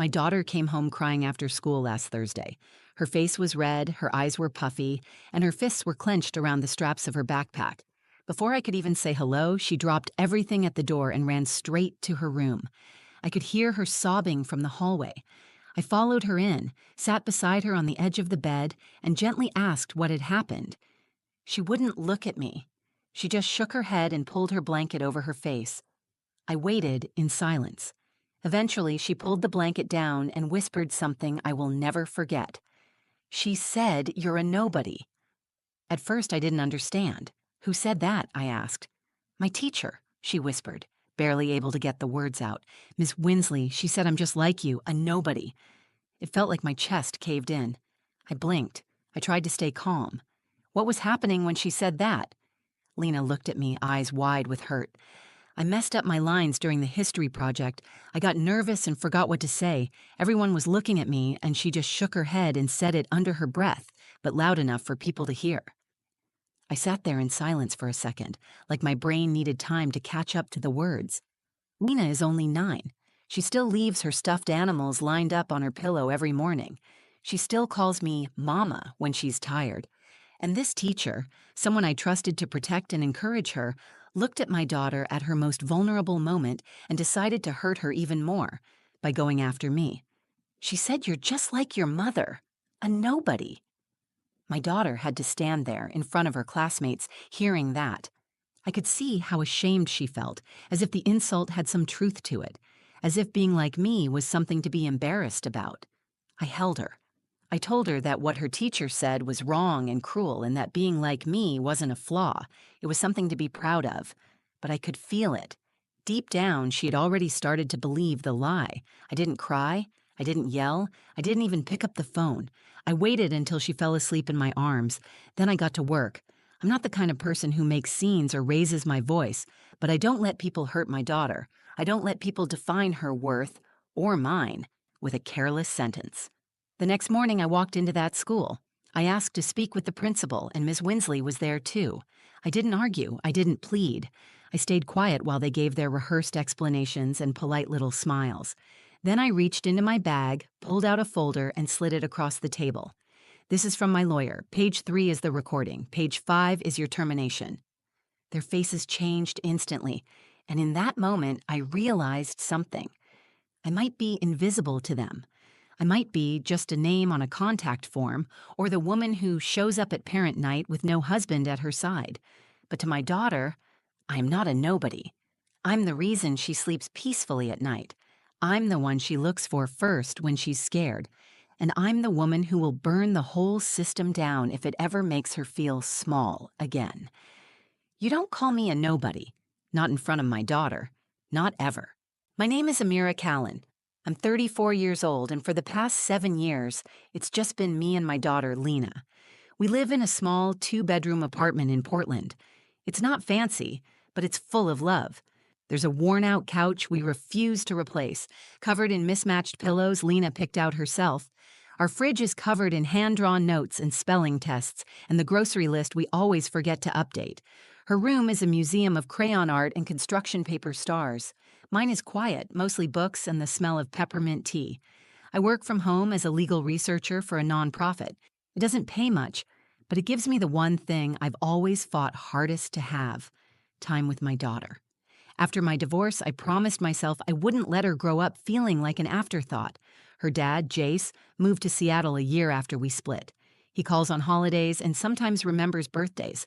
My daughter came home crying after school last Thursday. Her face was red, her eyes were puffy, and her fists were clenched around the straps of her backpack. Before I could even say hello, she dropped everything at the door and ran straight to her room. I could hear her sobbing from the hallway. I followed her in, sat beside her on the edge of the bed, and gently asked what had happened. She wouldn't look at me. She just shook her head and pulled her blanket over her face. I waited in silence. Eventually, she pulled the blanket down and whispered something I will never forget. She said, "You're a nobody." At first, I didn't understand. "Who said that?" I asked. "My teacher," she whispered, barely able to get the words out. "Miss Winsley, she said I'm just like you, a nobody." It felt like my chest caved in. I blinked. I tried to stay calm. What was happening when she said that? Lena looked at me, eyes wide with hurt. I messed up my lines during the history project. I got nervous and forgot what to say. Everyone was looking at me, and she just shook her head and said it under her breath, but loud enough for people to hear. I sat there in silence for a second, like my brain needed time to catch up to the words. Lena is only 9. She still leaves her stuffed animals lined up on her pillow every morning. She still calls me Mama when she's tired. And this teacher, someone I trusted to protect and encourage her, looked at my daughter at her most vulnerable moment and decided to hurt her even more by going after me. She said, "You're just like your mother, a nobody." My daughter had to stand there in front of her classmates hearing that. I could see how ashamed she felt, as if the insult had some truth to it, as if being like me was something to be embarrassed about. I held her. I told her that what her teacher said was wrong and cruel and that being like me wasn't a flaw. It was something to be proud of. But I could feel it. Deep down, she had already started to believe the lie. I didn't cry. I didn't yell. I didn't even pick up the phone. I waited until she fell asleep in my arms. Then I got to work. I'm not the kind of person who makes scenes or raises my voice, but I don't let people hurt my daughter. I don't let people define her worth, or mine, with a careless sentence. The next morning, I walked into that school. I asked to speak with the principal, and Miss Winsley was there too. I didn't argue. I didn't plead. I stayed quiet while they gave their rehearsed explanations and polite little smiles. Then I reached into my bag, pulled out a folder, and slid it across the table. "This is from my lawyer. Page 3 is the recording. Page 5 is your termination." Their faces changed instantly, and in that moment, I realized something. I might be invisible to them. I might be just a name on a contact form, or the woman who shows up at parent night with no husband at her side. But to my daughter, I am not a nobody. I'm the reason she sleeps peacefully at night. I'm the one she looks for first when she's scared. And I'm the woman who will burn the whole system down if it ever makes her feel small again. You don't call me a nobody. Not in front of my daughter. Not ever. My name is Amira Callan. I'm 34 years old, and for the past 7 years, it's just been me and my daughter, Lena. We live in a small 2-bedroom apartment in Portland. It's not fancy, but it's full of love. There's a worn-out couch we refuse to replace, covered in mismatched pillows Lena picked out herself. Our fridge is covered in hand-drawn notes and spelling tests, and the grocery list we always forget to update. Her room is a museum of crayon art and construction paper stars. Mine is quiet, mostly books and the smell of peppermint tea. I work from home as a legal researcher for a nonprofit. It doesn't pay much, but it gives me the one thing I've always fought hardest to have: time with my daughter. After my divorce, I promised myself I wouldn't let her grow up feeling like an afterthought. Her dad, Jace, moved to Seattle a year after we split. He calls on holidays and sometimes remembers birthdays.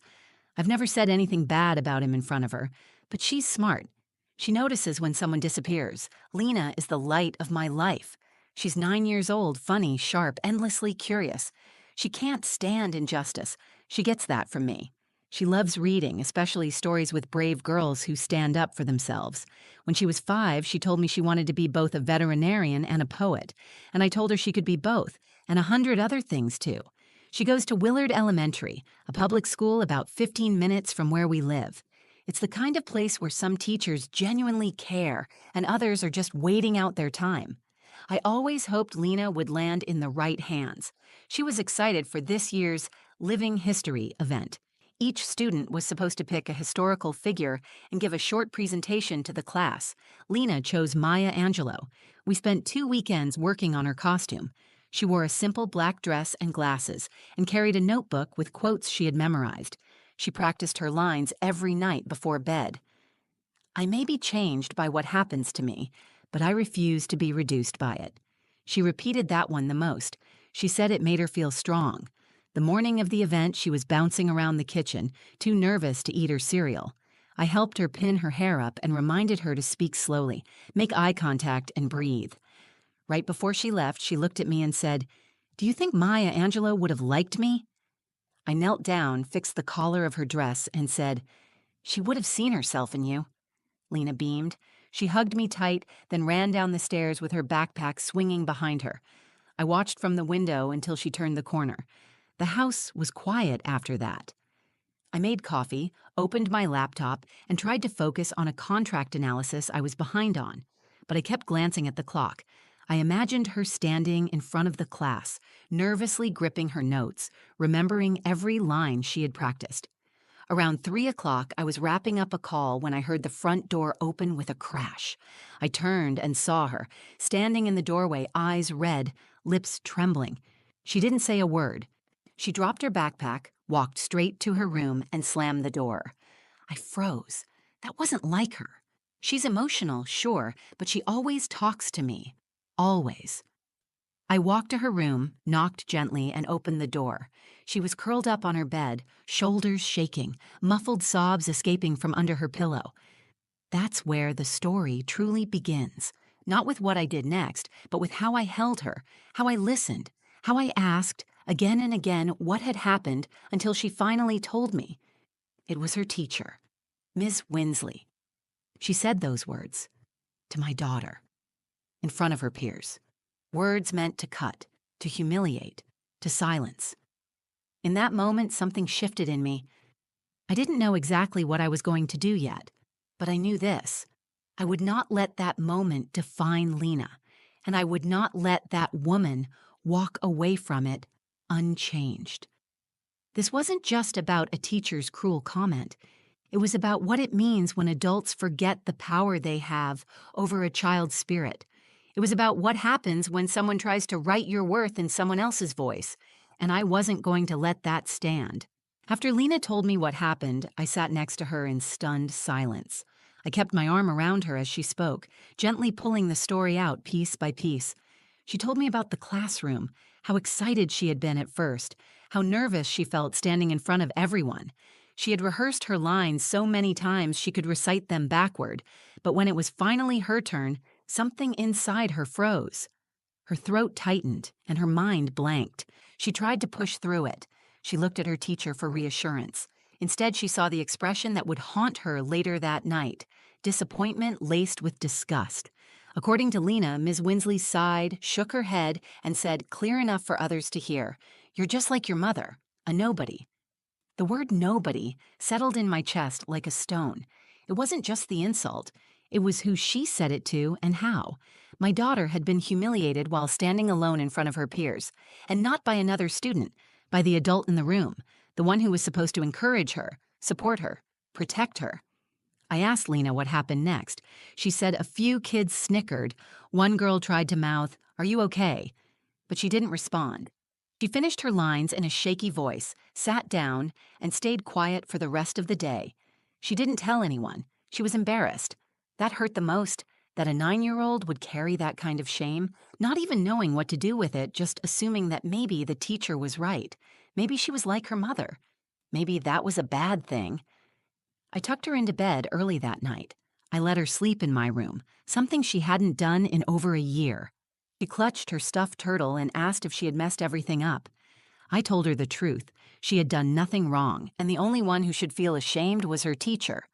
I've never said anything bad about him in front of her, but she's smart. She notices when someone disappears. Lena is the light of my life. She's 9 years old, funny, sharp, endlessly curious. She can't stand injustice. She gets that from me. She loves reading, especially stories with brave girls who stand up for themselves. When she was 5, she told me she wanted to be both a veterinarian and a poet, and I told her she could be both, and 100 other things too. She goes to Willard Elementary, a public school about 15 minutes from where we live. It's the kind of place where some teachers genuinely care and others are just waiting out their time. I always hoped Lena would land in the right hands. She was excited for this year's Living History event. Each student was supposed to pick a historical figure and give a short presentation to the class. Lena chose Maya Angelou. We spent 2 weekends working on her costume. She wore a simple black dress and glasses and carried a notebook with quotes she had memorized. She practiced her lines every night before bed. I may be changed by what happens to me, but I refuse to be reduced by it. She repeated that one the most. She said it made her feel strong. The morning of the event, she was bouncing around the kitchen, too nervous to eat her cereal. I helped her pin her hair up and reminded her to speak slowly, make eye contact, and breathe. Right before she left, she looked at me and said, "Do you think Maya Angelou would have liked me?" I knelt down, fixed the collar of her dress, and said, "She would have seen herself in you." Lena beamed. She hugged me tight, then ran down the stairs with her backpack swinging behind her. I watched from the window until she turned the corner. The house was quiet after that. I made coffee, opened my laptop, and tried to focus on a contract analysis I was behind on. But I kept glancing at the clock. I imagined her standing in front of the class, nervously gripping her notes, remembering every line she had practiced. Around 3 o'clock, I was wrapping up a call when I heard the front door open with a crash. I turned and saw her, standing in the doorway, eyes red, lips trembling. She didn't say a word. She dropped her backpack, walked straight to her room, and slammed the door. I froze. That wasn't like her. She's emotional, sure, but she always talks to me. Always. I walked to her room, knocked gently, and opened the door. She was curled up on her bed, shoulders shaking, muffled sobs escaping from under her pillow. That's where the story truly begins. Not with what I did next, but with how I held her, how I listened, how I asked, again and again, what had happened until she finally told me. It was her teacher, Miss Winsley. She said those words to my daughter, in front of her peers. Words meant to cut, to humiliate, to silence. In that moment, something shifted in me. I didn't know exactly what I was going to do yet, but I knew this. I would not let that moment define Lena, and I would not let that woman walk away from it unchanged. This wasn't just about a teacher's cruel comment. It was about what it means when adults forget the power they have over a child's spirit. It was about what happens when someone tries to write your worth in someone else's voice, and I wasn't going to let that stand. After Lena told me what happened, I sat next to her in stunned silence. I kept my arm around her as she spoke, gently pulling the story out piece by piece. She told me about the classroom, how excited she had been at first, how nervous she felt standing in front of everyone. She had rehearsed her lines so many times she could recite them backward, but when it was finally her turn, something inside her froze. Her throat tightened, and her mind blanked. She tried to push through it. She looked at her teacher for reassurance. Instead, she saw the expression that would haunt her later that night, disappointment laced with disgust. According to Lena, Ms. Winsley sighed, shook her head, and said, clear enough for others to hear, "You're just like your mother, a nobody." The word nobody settled in my chest like a stone. It wasn't just the insult. It was who she said it to and how. My daughter had been humiliated while standing alone in front of her peers, and not by another student, by the adult in the room, the one who was supposed to encourage her, support her, protect her. I asked Lena what happened next. She said a few kids snickered. One girl tried to mouth, "Are you okay?" But she didn't respond. She finished her lines in a shaky voice, sat down, and stayed quiet for the rest of the day. She didn't tell anyone. She was embarrassed. That hurt the most, that a 9-year-old would carry that kind of shame, not even knowing what to do with it, just assuming that maybe the teacher was right. Maybe she was like her mother. Maybe that was a bad thing. I tucked her into bed early that night. I let her sleep in my room, something she hadn't done in over a year. She clutched her stuffed turtle and asked if she had messed everything up. I told her the truth. She had done nothing wrong, and the only one who should feel ashamed was her teacher.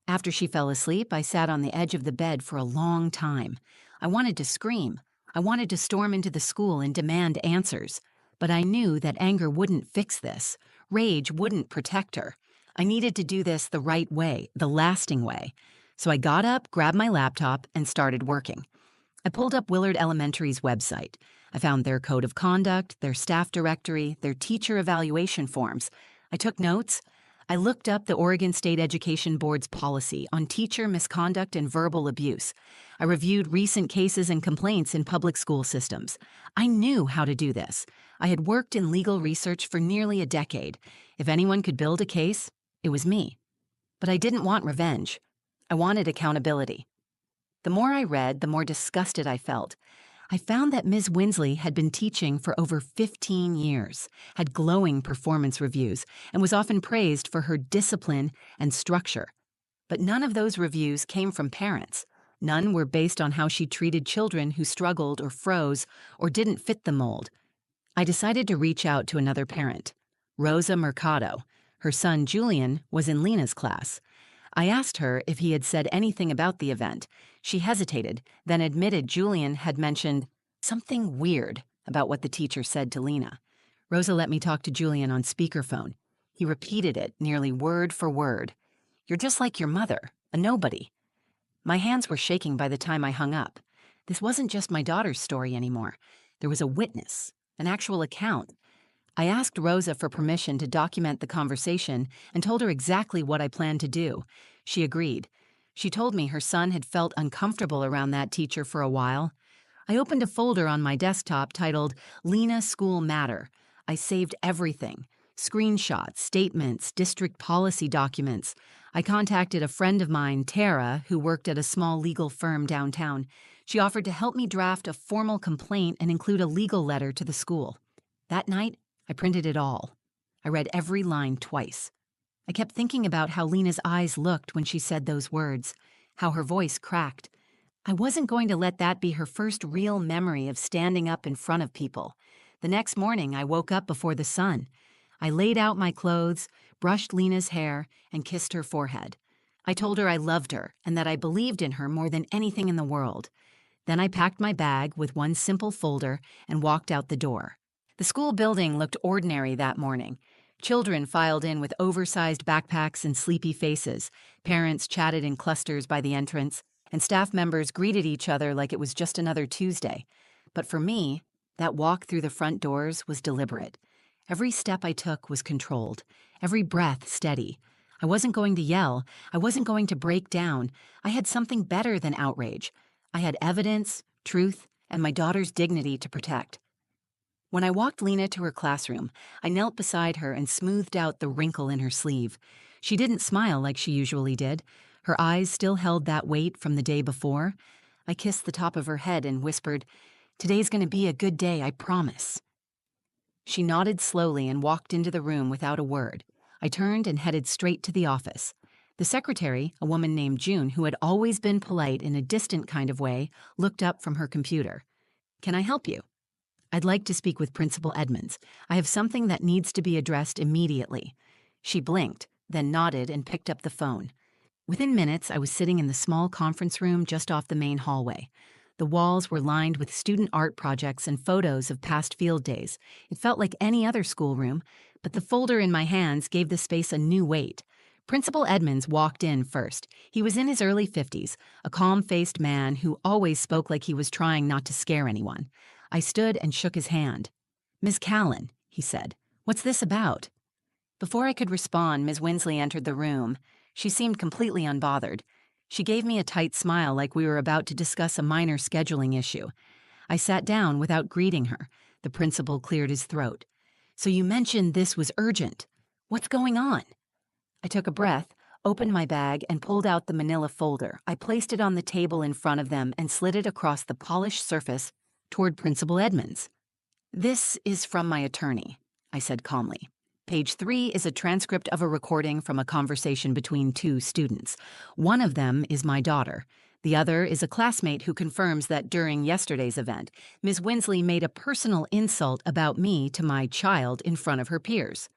After she fell asleep, I sat on the edge of the bed for a long time. I wanted to scream. I wanted to storm into the school and demand answers. But I knew that anger wouldn't fix this. Rage wouldn't protect her. I needed to do this the right way, the lasting way. So I got up, grabbed my laptop, and started working. I pulled up Willard Elementary's website. I found their code of conduct, their staff directory, their teacher evaluation forms. I took notes. I looked up the Oregon State Education Board's policy on teacher misconduct and verbal abuse. I reviewed recent cases and complaints in public school systems. I knew how to do this. I had worked in legal research for nearly a decade. If anyone could build a case, it was me. But I didn't want revenge. I wanted accountability. The more I read, the more disgusted I felt. I found that Ms. Winsley had been teaching for over 15 years, had glowing performance reviews, and was often praised for her discipline and structure. But none of those reviews came from parents. None were based on how she treated children who struggled or froze or didn't fit the mold. I decided to reach out to another parent, Rosa Mercado. Her son, Julian, was in Lena's class. I asked her if he had said anything about the event. She hesitated, then admitted Julian had mentioned something weird about what the teacher said to Lena. Rosa let me talk to Julian on speakerphone. He repeated it nearly word for word. "You're just like your mother, a nobody." My hands were shaking by the time I hung up. This wasn't just my daughter's story anymore. There was a witness, an actual account. I asked Rosa for permission to document the conversation and told her exactly what I planned to do. She agreed. She told me her son had felt uncomfortable around that teacher for a while. I opened a folder on my desktop titled Lena School Matter. I saved everything: screenshots, statements, district policy documents. I contacted a friend of mine, Tara, who worked at a small legal firm downtown. She offered to help me draft a formal complaint and include a legal letter to the school. That night, I printed it all. I read every line twice. I kept thinking about how Lena's eyes looked when she said those words, how her voice cracked. I wasn't going to let that be her first real memory of standing up in front of people. The next morning, I woke up before the sun. I laid out my clothes, brushed Lena's hair, and kissed her forehead. I told her I loved her and that I believed in her more than anything in the world. Then I packed my bag with one simple folder and walked out the door. The school building looked ordinary that morning. Children filed in with oversized backpacks and sleepy faces. Parents chatted in clusters by the entrance, and staff members greeted each other like it was just another Tuesday. But for me, that walk through the front doors was deliberate. Every step I took was controlled, every breath steady. I wasn't going to yell. I wasn't going to break down. I had something better than outrage. I had evidence, truth, and my daughter's dignity to protect. When I walked Lena to her classroom, I knelt beside her and smoothed out the wrinkle in her sleeve. She didn't smile like she usually did. Her eyes still held that weight from the day before. I kissed the top of her head and whispered, "Today's going to be a good day, I promise." She nodded slowly and walked into the room without a word. I turned and headed straight to the office. The secretary, a woman named June, who had always been polite in a distant kind of way, looked up from her computer. "Can I help you?" "I'd like to speak with Principal Edmonds. I have something that needs to be addressed immediately." She blinked, then nodded and picked up the phone. Within minutes, I was sitting in the small conference room just off the main hallway. The walls were lined with student art projects and photos of past field days. It felt like any other schoolroom, but the folder in my hands gave the space a new weight. Principal Edmonds walked in first. He was in his early 50s, a calm-faced man who always spoke like he was trying not to scare anyone. I stood and shook his hand. "Ms. Callan," he said, "what's this about?" Before I could respond, Ms. Winsley entered the room. She seemed completely unbothered. She gave me a tight smile like we were about to discuss a minor scheduling issue. I sat down without greeting her. The principal cleared his throat. "So you mentioned this was urgent. What's going on?" I took a breath, opened my bag, and pulled out the manila folder. I placed it on the table in front of them and slid it across the polished surface toward Principal Edmonds. "This is from my attorney," I said calmly. Page 3 is a transcript of a recording from a conversation between two students. One of them is my daughter. The other is a classmate who confirms that during yesterday's event, Ms. Winsley made a personal insult about me to my child in front of her peers.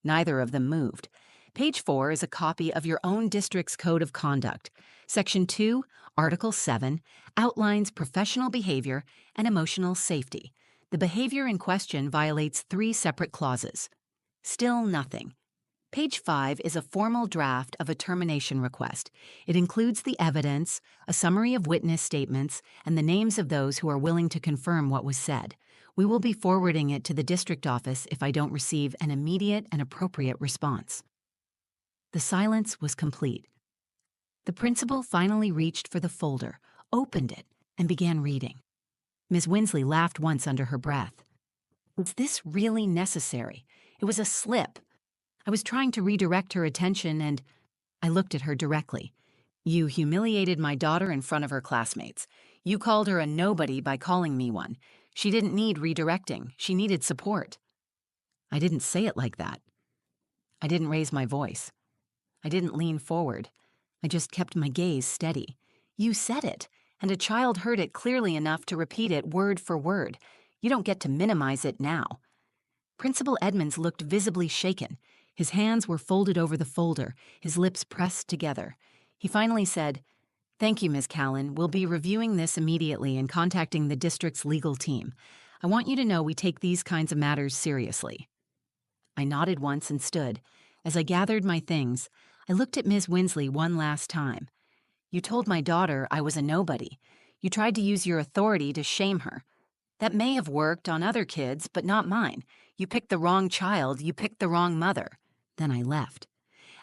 Neither of them moved. Page 4 is a copy of your own district's Code of Conduct. Section 2, Article 7, outlines professional behavior and emotional safety. The behavior in question violates 3 separate clauses. Still nothing. Page 5 is a formal draft of a termination request. It includes the evidence, a summary of witness statements, and the names of those who are willing to confirm what was said. We will be forwarding it to the district office if I don't receive an immediate and appropriate response. The silence was complete. The principal finally reached for the folder, opened it, and began reading. Ms. Winsley laughed once under her breath. Was this really necessary? It was a slip. I was trying to redirect her attention, and I looked at her directly. You humiliated my daughter in front of her classmates. You called her a nobody by calling me one. She didn't need redirecting. She needed support. I didn't say it like that. I didn't raise my voice. I didn't lean forward. I just kept my gaze steady. You said it, and a child heard it clearly enough to repeat it word for word. You don't get to minimize it now. Principal Edmonds looked visibly shaken. His hands were folded over the folder, his lips pressed together. He finally said, "Thank you, Ms. Callan. We'll be reviewing this immediately and contacting the district's legal team. I want you to know we take these kinds of matters seriously." I nodded once and stood. As I gathered my things, I looked at Ms. Winsley one last time. You told my daughter I was a nobody. You tried to use your authority to shame her. That may have worked on other kids, but not mine. You picked the wrong child. You picked the wrong mother. Then I left.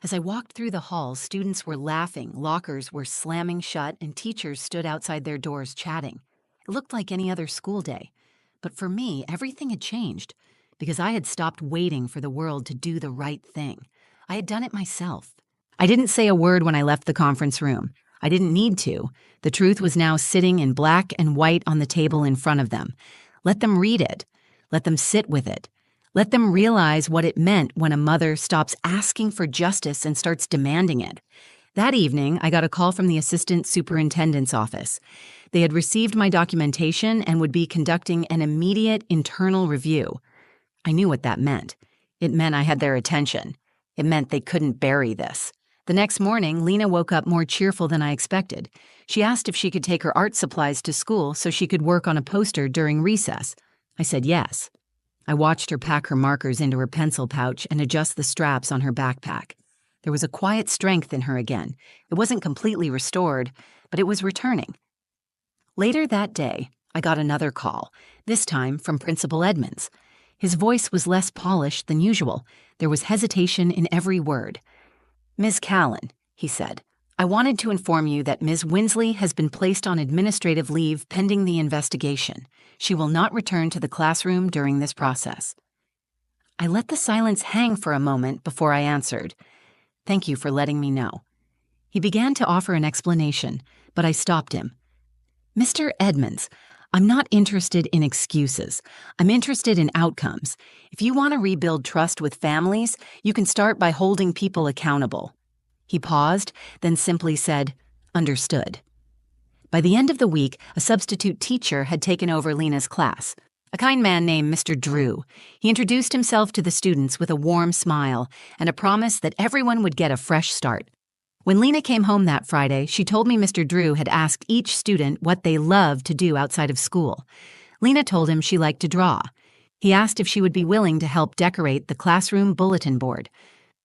As I walked through the halls, students were laughing, lockers were slamming shut, and teachers stood outside their doors chatting. It looked like any other school day. But for me, everything had changed, because I had stopped waiting for the world to do the right thing. I had done it myself. I didn't say a word when I left the conference room. I didn't need to. The truth was now sitting in black and white on the table in front of them. Let them read it. Let them sit with it. Let them realize what it meant when a mother stops asking for justice and starts demanding it. That evening, I got a call from the assistant superintendent's office. They had received my documentation and would be conducting an immediate internal review. I knew what that meant. It meant I had their attention. It meant they couldn't bury this. The next morning, Lena woke up more cheerful than I expected. She asked if she could take her art supplies to school so she could work on a poster during recess. I said yes. I watched her pack her markers into her pencil pouch and adjust the straps on her backpack. There was a quiet strength in her again. It wasn't completely restored, but it was returning. Later that day, I got another call, this time from Principal Edmonds. His voice was less polished than usual. There was hesitation in every word. "Ms. Callan," he said, "I wanted to inform you that Ms. Winsley has been placed on administrative leave pending the investigation. She will not return to the classroom during this process." I let the silence hang for a moment before I answered. "Thank you for letting me know." He began to offer an explanation, but I stopped him. "Mr. Edmonds, I'm not interested in excuses. I'm interested in outcomes. If you want to rebuild trust with families, you can start by holding people accountable." He paused, then simply said, "Understood." By the end of the week, a substitute teacher had taken over Lena's class. A kind man named Mr. Drew. He introduced himself to the students with a warm smile and a promise that everyone would get a fresh start. When Lena came home that Friday, she told me Mr. Drew had asked each student what they loved to do outside of school. Lena told him she liked to draw. He asked if she would be willing to help decorate the classroom bulletin board.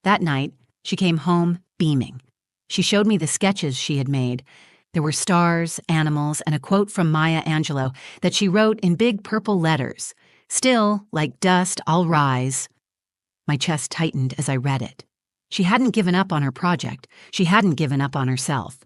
That night, she came home beaming. She showed me the sketches she had made. There were stars, animals, and a quote from Maya Angelou that she wrote in big purple letters. "Still, like dust, I'll rise." My chest tightened as I read it. She hadn't given up on her project. She hadn't given up on herself.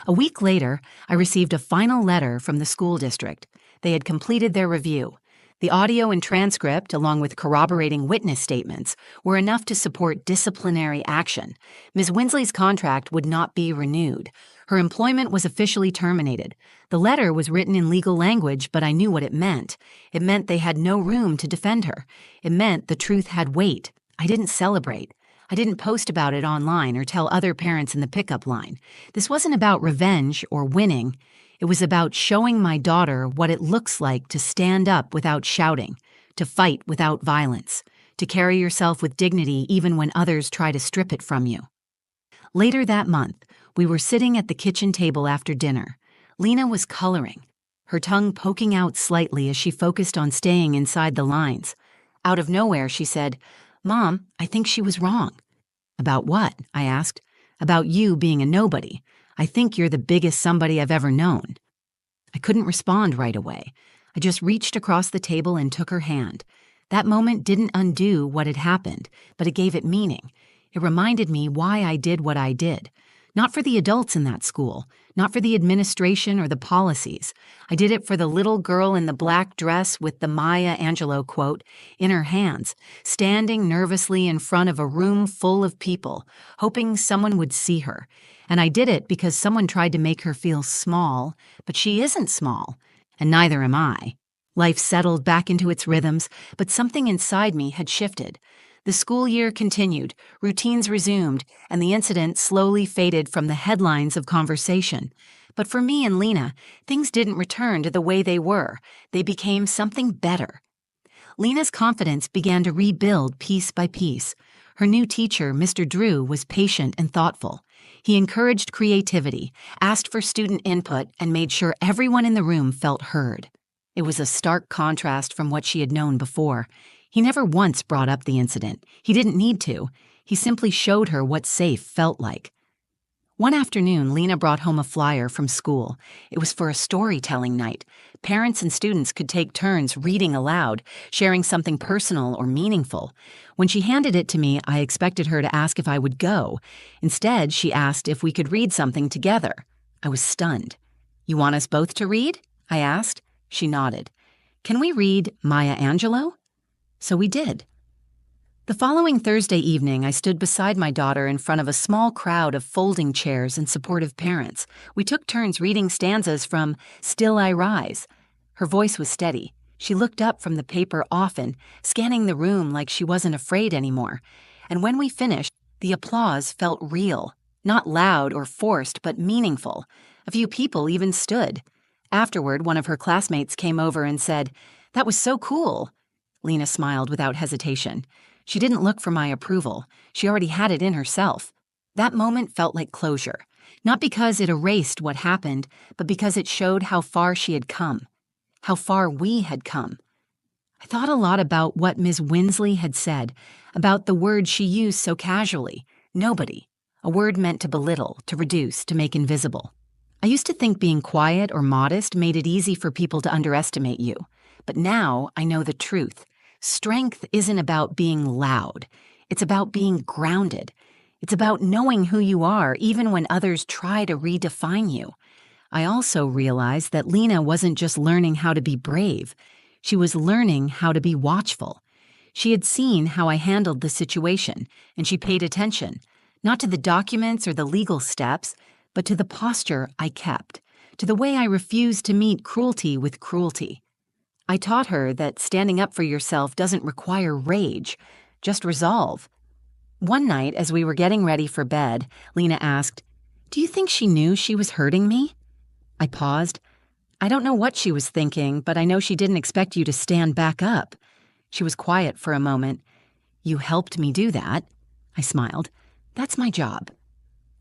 A week later, I received a final letter from the school district. They had completed their review. The audio and transcript, along with corroborating witness statements, were enough to support disciplinary action. Ms. Winsley's contract would not be renewed. Her employment was officially terminated. The letter was written in legal language, but I knew what it meant. It meant they had no room to defend her. It meant the truth had weight. I didn't celebrate. I didn't post about it online or tell other parents in the pickup line. This wasn't about revenge or winning. It was about showing my daughter what it looks like to stand up without shouting, to fight without violence, to carry yourself with dignity even when others try to strip it from you. Later that month, we were sitting at the kitchen table after dinner. Lena was coloring, her tongue poking out slightly as she focused on staying inside the lines. Out of nowhere, she said, "Mom, I think she was wrong." "About what?" I asked. "About you being a nobody. I think you're the biggest somebody I've ever known." I couldn't respond right away. I just reached across the table and took her hand. That moment didn't undo what had happened, but it gave it meaning. It reminded me why I did what I did. Not for the adults in that school, not for the administration or the policies. I did it for the little girl in the black dress with the Maya Angelou quote in her hands, standing nervously in front of a room full of people, hoping someone would see her. And I did it because someone tried to make her feel small, but she isn't small, and neither am I. Life settled back into its rhythms, but something inside me had shifted. The school year continued, routines resumed, and the incident slowly faded from the headlines of conversation. But for me and Lena, things didn't return to the way they were. They became something better. Lena's confidence began to rebuild piece by piece. Her new teacher, Mr. Drew, was patient and thoughtful. He encouraged creativity, asked for student input, and made sure everyone in the room felt heard. It was a stark contrast from what she had known before. He never once brought up the incident. He didn't need to. He simply showed her what safe felt like. One afternoon, Lena brought home a flyer from school. It was for a storytelling night. Parents and students could take turns reading aloud, sharing something personal or meaningful. When she handed it to me, I expected her to ask if I would go. Instead, she asked if we could read something together. I was stunned. "You want us both to read?" I asked. She nodded. "Can we read Maya Angelou?" So we did. The following Thursday evening, I stood beside my daughter in front of a small crowd of folding chairs and supportive parents. We took turns reading stanzas from Still I Rise. Her voice was steady. She looked up from the paper often, scanning the room like she wasn't afraid anymore. And when we finished, the applause felt real, not loud or forced, but meaningful. A few people even stood. Afterward, one of her classmates came over and said, "That was so cool." Lena smiled without hesitation. She didn't look for my approval. She already had it in herself. That moment felt like closure, not because it erased what happened, but because it showed how far she had come, how far we had come. I thought a lot about what Ms. Winsley had said, about the word she used so casually, nobody, a word meant to belittle, to reduce, to make invisible. I used to think being quiet or modest made it easy for people to underestimate you, but now I know the truth. Strength isn't about being loud. It's about being grounded. It's about knowing who you are even when others try to redefine you. I also realized that Lena wasn't just learning how to be brave. She was learning how to be watchful. She had seen how I handled the situation, and she paid attention, not to the documents or the legal steps, but to the posture I kept, to the way I refused to meet cruelty with cruelty. I taught her that standing up for yourself doesn't require rage, just resolve. One night, as we were getting ready for bed, Lena asked, "Do you think she knew she was hurting me?" I paused. I don't know what she was thinking, but I know she didn't expect you to stand back up. She was quiet for a moment. "You helped me do that." I smiled. "That's my job."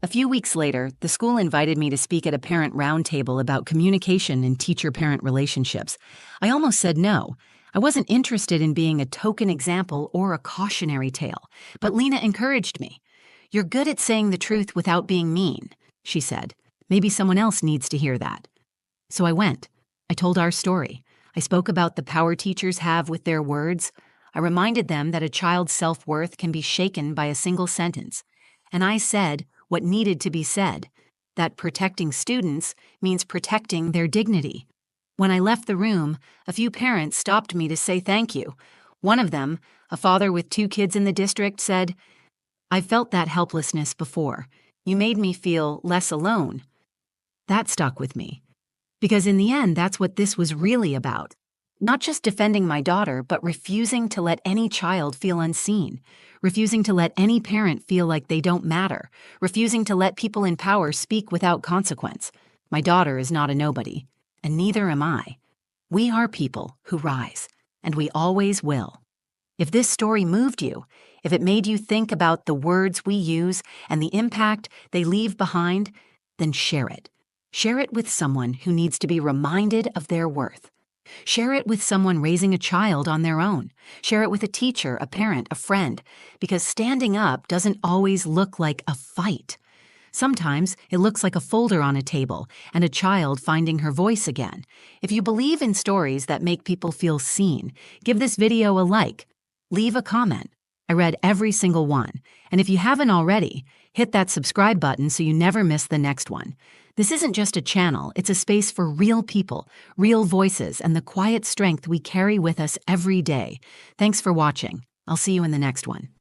A few weeks later, the school invited me to speak at a parent roundtable about communication and teacher-parent relationships. I almost said no. I wasn't interested in being a token example or a cautionary tale, but Lena encouraged me. "You're good at saying the truth without being mean," she said. "Maybe someone else needs to hear that." So I went. I told our story. I spoke about the power teachers have with their words. I reminded them that a child's self-worth can be shaken by a single sentence. And I said what needed to be said, that protecting students means protecting their dignity. When I left the room, a few parents stopped me to say thank you. One of them, a father with 2 kids in the district, said, "I've felt that helplessness before. You made me feel less alone." That stuck with me. Because in the end, that's what this was really about. Not just defending my daughter, but refusing to let any child feel unseen, refusing to let any parent feel like they don't matter, refusing to let people in power speak without consequence. My daughter is not a nobody, and neither am I. We are people who rise, and we always will. If this story moved you, if it made you think about the words we use and the impact they leave behind, then share it. Share it with someone who needs to be reminded of their worth. Share it with someone raising a child on their own. Share it with a teacher, a parent, a friend, because standing up doesn't always look like a fight. Sometimes it looks like a folder on a table and a child finding her voice again. If you believe in stories that make people feel seen, give this video a like, leave a comment. I read every single one, and if you haven't already, hit that subscribe button so you never miss the next one. This isn't just a channel, it's a space for real people, real voices, and the quiet strength we carry with us every day. Thanks for watching. I'll see you in the next one.